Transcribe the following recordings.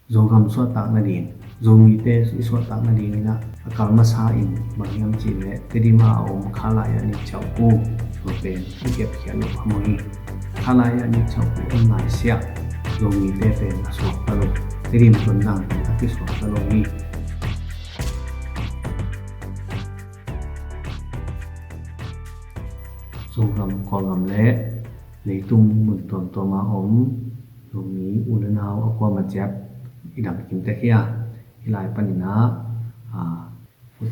zogam so tak na din zomi te so tak na din na akal ma sa in bangyam chi le kedima om khala ya ni chau ku so pen ikep khia lo phamoi khala ya ni chau ku om lai sia zomi te pen so ta lo kedim ton dang ta ki so ta lo ni zogam kolgam le leitung mun ton to ma om zomi ulenau akwa ma jap idam kim te khia hilai panina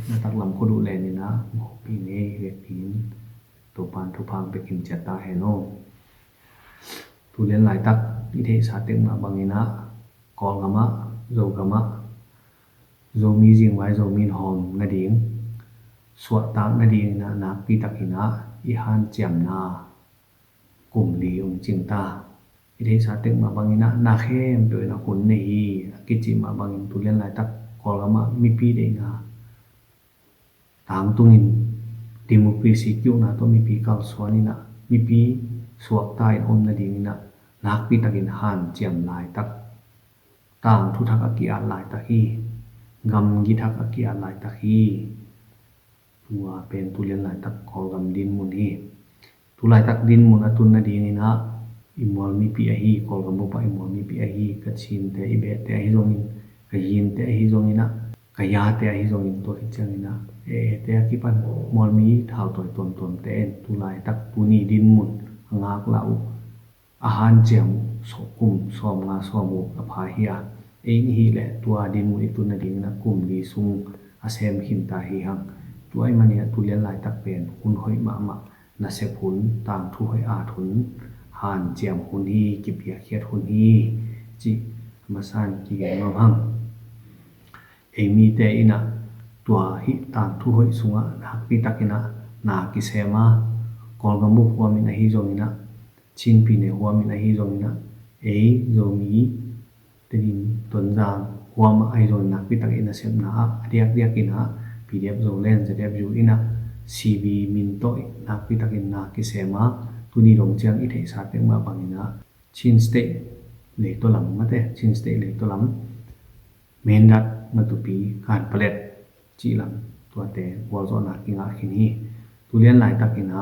na tak lam ko du le ni na mo pi ne ve pin to pan thu phang pe kim chata he no tu len lai tak i the sa teng ma bangina kol gama zo gama zo mi jing wai zo min hom na ding suat tak na ding na na pi takina i han cham na kum li ong ching ta i the sa teng ma bangina na khem to na kun ne hi ki chi ma bangin tu len lai tak kol gama mi pi de na tang tungin democracy kyu na to mi pi kal swani na mi pi suak tai om na ding na nak pi takin han chiam lai tak tang thu thak akia lai ta hi gam gi thak akia lai ta hi tua pen tu len lai tak kol gam din mun hi tu lai tak din mun atun na ding na imol mi pi a hi kol gam bo pa imol mi pi a hi ka chin te i be te hi zongin ka yin te hi zongina ka ya te hi zongin to hi changina te ki pan mol mi thau toy ton ton te en tu lai tak tu ni din mun ngak lau a han chem so kum som nga som u a pha hi a eng hi le tua din mu itu na ding na kum li sung a sem hin ta hi hang tu ai mani tu len lai tak pen hun hoi ma ma na se phun tang thu hoi a thun han chem hun hi ki pia khiat hun hi chi ma san ki ge ma hang mi te ina tua hi tang thu hoi sunga hak pi takina na ki sema kol gamu huwa min hi zongina chin pi ne huwa min hi zongina zomi tin ton jang huwa ma ai zon nak pi takina sem na diak diak ina pdf zo len zf ju ina cv min to nak pi takin na ki sema tuni rong chang i thei sa te ma bangina chin state le to lam mate chin state le to lam main dat ma tu pi kan palet chi lam tua te wal zo na ki nga khin hi tu len lai takina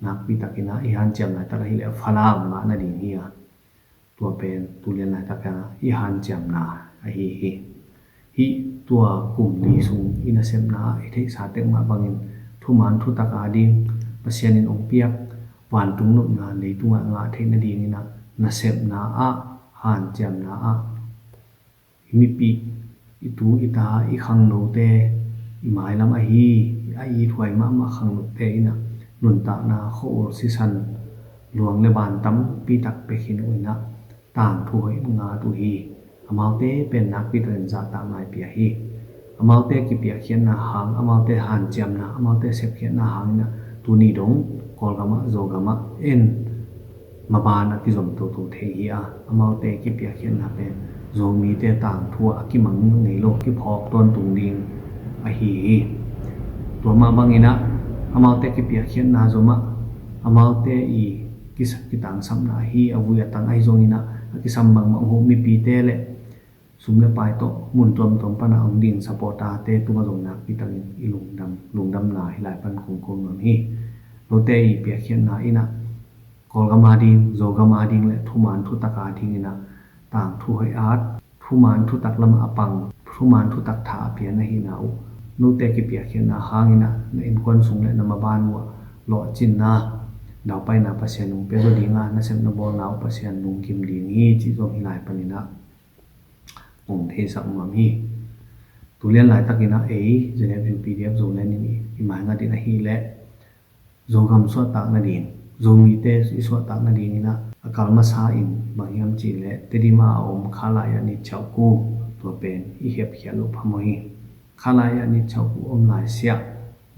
nak pi takina i han cham lai tak hi le phala ma na ding hi a tua pen tu len lai takana i han cham na a hi tua kum li sung ina sem na i thei sa te ma bangin thu man thu tak a ding pasian in ong piak wan tung no na le tu nga thei na ding ina na sem na a han cham na a mi pi itu ita i khang no te i mai lam a hi ai thuai ma khang no te ina nun ta na kho si san luang le ban tam pi tak pe khin uina tang thu hoi nga tu hi amau te pen nak pi tren za ta mai pi hi amau te ki pia khian na hang amau te han cham na amau te sep khian na hang na tu ni dong kol gama zo gama en ma ba na ki zom to to the hi a amau te ki pia khian na pen zo mi te tang thua ki mang nei lo ki phok ton tung ding a hi to ma bangina amau te ki pia khian na zoma amau te i ki sak ki tang sam na hi avu ya tang ai zongina ki sam bang ma ho mi pi te le sum le pai to mun tom tom pa na ong ding sapota te tu ma zong na pi tang i lung dam na hi lai pan khong khong nam hi lo te i pia khian na ina kol gama ding zo gama ding le thu man thu taka ding ina tang thu hoi at thu man thu tak lam apang thu man thu tak tha pia na hi na u nu te ki pia khian na hangina na in kon sung le na ma ban wa lo chin na daw pai na pasian nung pe zo dinga na sem na bol na pasian nung kim ding hi chi zo hi lai panina ong the sak mam hi tu len lai takina zf pdf zo len ni i mai nga din hi le zo gam so tak na din zo mi te i so tak na din ina akal ma sa in bangyam chi le tedima om khala ya ni chau ku to pen i hep khia lo phamoi khala ya ni chau ku om lai sia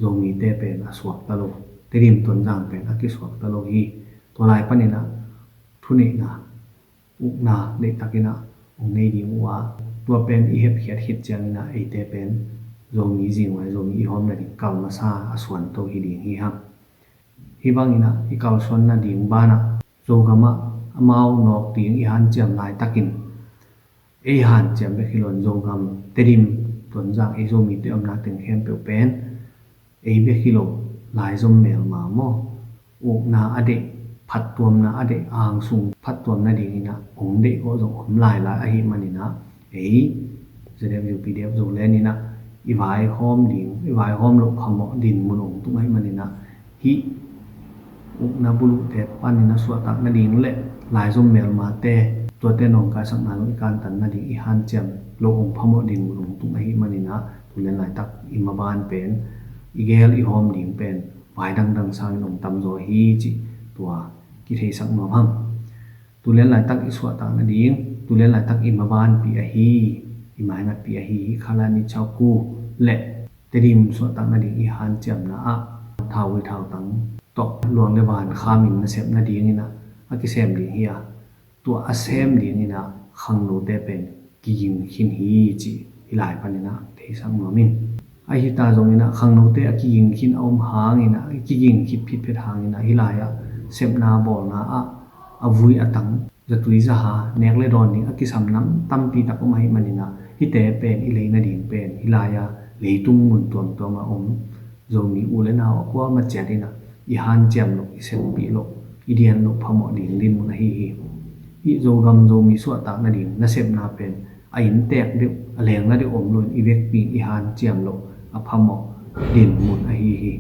zo mi te pen a suak ta lo terim ton jang pen a ki suak ta lo hi to lai panina thuni na uk na le takina ong nei di wa tua pen i hep khiat hit chang na e te pen zo mi jing wai zo mi hom na di kal ma sa a suan to hi ding hi ha hi bangina i kal son na ding bana zo gama amau nok ting i han cham lai takin ei han chem be khilon zongam terim ton jang ei zo mi te amna teng hem pe pen ei be khilo lai zom mel ma mo u na ade phat tuam na ade ang sung phat tuam na ding ina ong de ko zo om lai la a hi manina ei zrem pdf zo le ni na i vai hom ding i vai hom lo phamo din mun ong tu mai manina hi u na bulu te panina suwa tak na ding le lai zom mel ma teตัวเต้นองการสังหารวิการตันนาดีอีฮันเจมโลกองพมอดินมุลงตุงหิมันินะตุเลนหลายตักอิมาบานเป็นอีเกลอีฮอมดิงเป็นวายดังสางนงตำโซฮีจิตัวกิเทสักนอมังตุเลนหลายตักอิสวตักนาดีตุเลนหลายตักอิมาบานปีอาฮีอิมายนัดปีอาฮีคาลานิชาวกูเละเตดิมสวตักนาดีอีฮันเจมนะอะท้าววิท้าวตังตกหลวงเลวานขามินนะเสพนาดีนี่นะอากิเซมดีเฮียตัวอาเซมดีนี่นะขังโนเตเป็นกิยิงขินฮีจีฮิลายปันนี่นะเทสังมามินไอฮิตาจงนี่นะขังโนเตกิยิงขินอมหางนี่นะกิยิงขิดผิดเพดหางนี่นะฮิลายะเซมนาบอลนะอะวุยอะตังจะตุยจะหาเนกเลดอนนี่อากิสัมน้ำตั้มปีตักอมาฮิมันนี่นะฮิเตเป็นอิเลนะดิงเป็นฮิลายะเลยตุงมุนตัวมาอมจงมีอูเลนาวกว่ามาเจดินะอีฮันเจมโลอีเซมปีโลอีเดียนโลพมอดิงดินมุนฮีอีโจกำโจมีสวดตากนาดิงน่าเสพนาเป็นไอ้หินแตกเดียวแหลงน่าเดียวอมลุนอีเวกปีอีฮานเจียมโลอพมอดินมุนไอฮี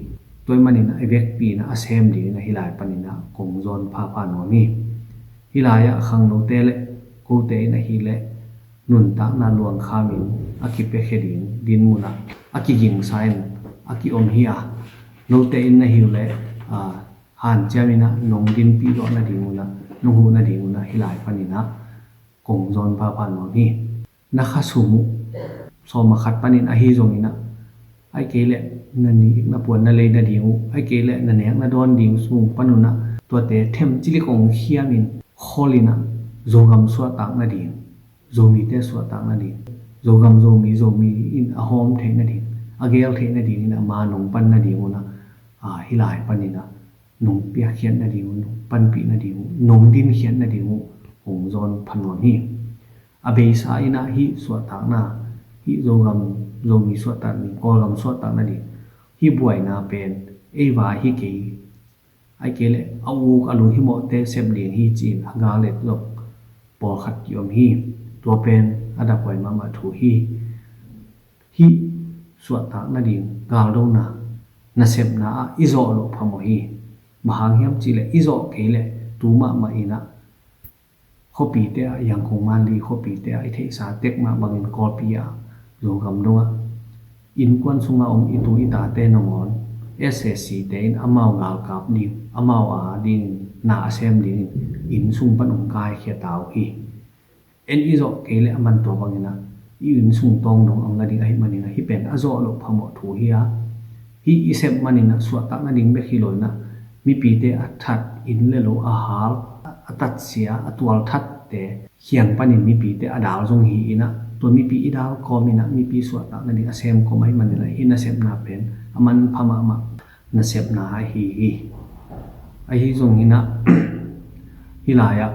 ตัวมันนี่นะไอเวกปีนะอาเซมดีนะฮิลายปันนี่นะกงจอนพาพานวมีฮิลายะขังโนเตเลกูเตนะฮิเลนุนตักนาลวงขามินอากิเปเคดินดินมุนะอากิยิงไซน์อากิอมฮีอาโนเตอินนะฮิเลฮานเจมินะนงดินปีโลนะดิมุนะนงหูนาดีมุนะฮิลายปันนี่นะกงจอนพาพานวมีนักสุมุสมขัดปันนินอหิจงนี่นะไอเกลนันนี่นับปวนนั่นเลยนาดีมุไอเกลนันเนกนัดอนดิงสุงปันนุนะตัวเตะเทมจิลิกองเขียมินโคลินะโจกำสวดตักนาดีโจมีเตสวดตักนาดีโจกำโจมีอินอหอมเทนาดีอเกลเทนาดีนี่นะมานงปันนาดีมุนะฮิลายปันนี่นะนงเปียเขียนนาดีมุปันปีนาดีมุนงดินเขียนนาดีมุหงจอนพันวมีอเบสาอินะฮิสวดตักนาฮิโจกำโจมีสวดตักนี่กอลำสวดตักนาดีฮิบวยนาเป็นเอวาฮิเกไอเกลเอาอูกอลูฮิโมเตเซมเดียนฮิจีนฮกาเลตลกปอขัดยอมฮิตัวเป็นอดับไวมาถูฮิสวดตักนาดีกาลงนานาเซมนาอิโซโลพมฮีมหาเฮียมจีเลอิโซเกลตูมาอินะข้อปีเตะยังคงมันดีข้อปีเตะไอเทสาเต็กมาบางอินกอปีอะโยกำดงอินกวนสุงาอมอิตูอิตาเตนงอนSSC เตนอมาวกาลกับดิอมาวดินนาเซมดินอินสุงปันองกายเขียตาวฮีเอ็นอิโซเกลมันตัวบางอินะอินสุงตองดงอังกดิไอมันนะฮิเป็นอโซโลพมอถูฮีอะฮิอิเซมมันนะสวดตักนาดิงเบคิโลนะมีปีเตอัทัดอินเลโลอาหารตัดเสียตัวทัดแต่เขียงปันินมีปีแต่อดาวทรงหีนะตัวมีปีอีดาวก็มีนะมีปีสวดตักนั่นเองเซมก็ไม่มันเลยอินเซมนาเป็นมันพม่านะเซมนาฮีไอฮีทรงหีนะฮิลายะ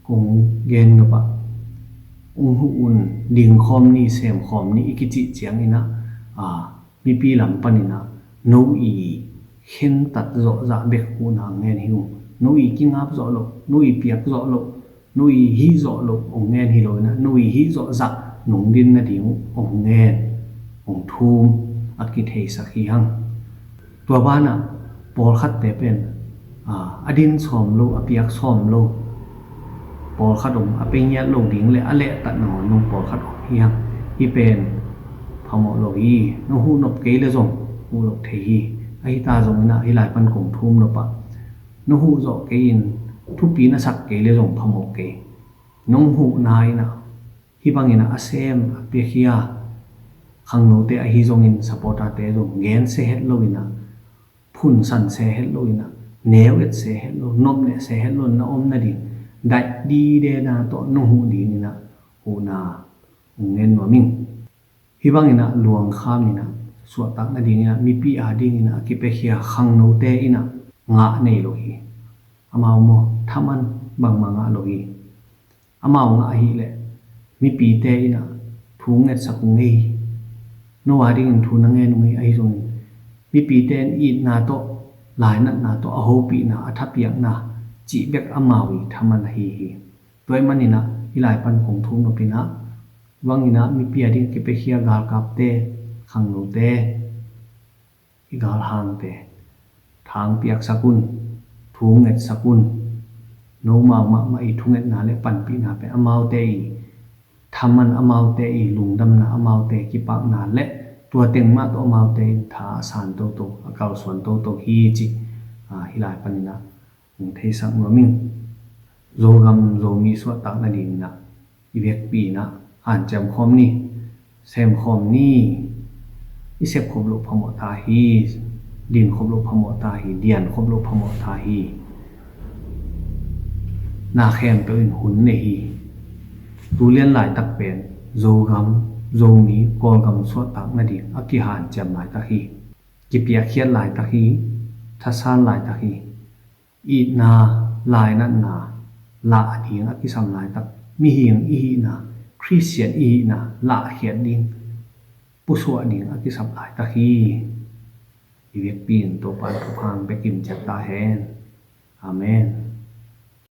คงเกนกับปะอุ่นดิ่งคอมนี่เซมคอมนี่อิกิจิเจียงนี่นะมีปีลำปันินะโนอีเห็นตัดโจจะเบกหูนางเงินหิวนุยกิงอับโจโลนุยเปียกโจโลนุยฮิโจโลองเงินฮิโลนะนุยฮิโจจะหนุ่งดินนะดิวองเงินองทูมอากิเทสักยังตัวบ้านอ่ะปอลคัดเตเป็นอดินสอมโลอเปียกสอมโลปอลคัดองอเปียโลดิ่งเลยอเละตัดหนอนนงปอลคัดองยังที่เป็นพมโลยีนหูนบเกลจงหูนบเทีไอตาจงนะฮิหลายปันกงทุ่มนปะนหูโจเกินทุปีนะสักเกลจงพมเกนงหูนายนะฮิบังอินะอาเซมเปียขียขังโนเตอฮิจงอินสปอร์ตาเตจงเงินเซเฮตโลอินะพุ่นสันเซเฮตโลอินะเนวเอตเซเฮตโลนมเนเซเฮตโลนะอมนะดิได้ดีเดนะโตนหูดีนี่นะหูนาเงินวมิงฮิบังอินะลวงข้ามนี่นะสวดตักนาดีนี่นะมีปีอาดีนี่นะกิเปขียขังโนเตอินะงะเนโลฮีอามาวโมทามันบางมางะโลฮีอามาวงะฮีเล mi pi te ina thu nget sakung ei no wa ding thu na nge nung ai zong mi pi ten i na to lai na to a ho pi na a thap yak na chi bek amawi thaman hi toy manina ilai pan kong thu no pina wangina mi pi ading ke pe hia gal kap te khang no te igal hang te thang piak sakun thu nget sakun no ma i thu nget na le pan pi na pe amau te i thaman amau te i lungdam na amau te ki pak na le tua teng ma to amau te tha san to akal son to hi chi hilai panina thei sak no ming zogam zomi so tak na ding na ivek pi na han cham khom ni sem khom ni isep khom lo phamo ta hi din khom lo phamo ta hi dian khom lo phamo ta hi na khem to in hun ne hi tu lian lai tak pen zogam zomi kolgam so tak na ding aki han cham lai ta hi ki pia khian lai ta hi thasan lai ta hi i na lai na la ding aki sam lai tak mi hiang i na Christian i na la hian ding pu so ding aki sam lai ta hi i vek pin to pan phang bekim chapta hen amen